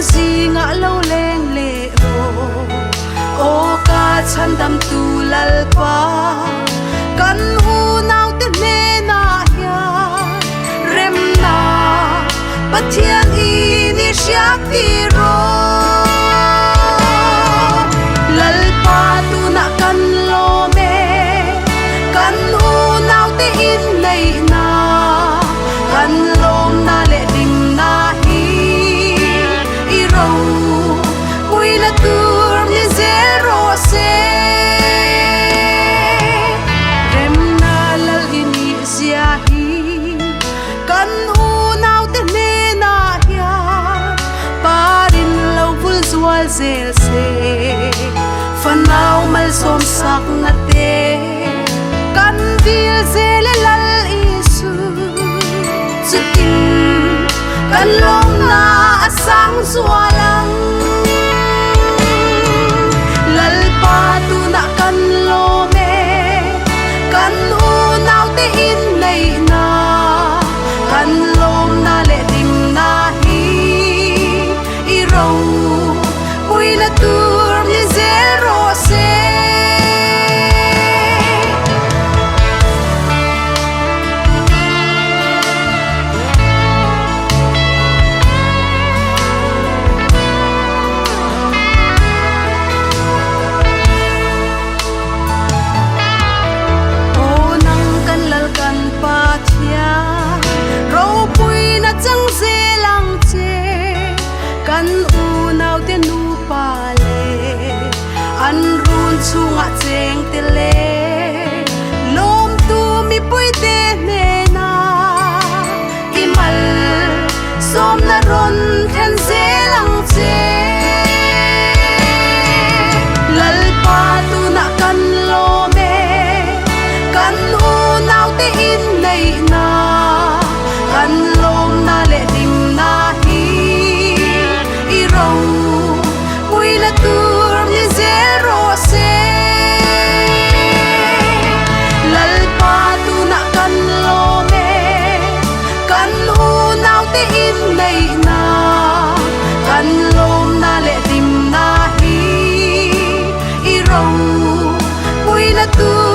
gì ngã lâu lên lệ ro ô ca chan đam tu lal pa kan hu nau te ne na ya rem na pathian i ni syak ti ro lal pa tu na kan lo me kan hu nau te in nei na kan lom na le ding na hi i ro pui la tur ni zero se rem na lal ini sia hi kan hu nau te ne na ya parin lo vul zual zel se fanau mal som sak na te kan vil zel lal isu chutin kan lom na asang zualang lal pa tu na kan lo me kan hu nau te in nei na kan lom na le ding na hi i ro pui la tur ni zero se kan u nau te nu pa le an run chunga cheng te le lom tu mi pui te ne na i mal som na ron khen se lang che lal pa tu na kan lo me kan u nau te in nei na kan lom na le ding na pui la tur ni zero se lal pa tu na kan lo me kan hu nau te in nei na kan lom na le dim na hi i ro pui la tur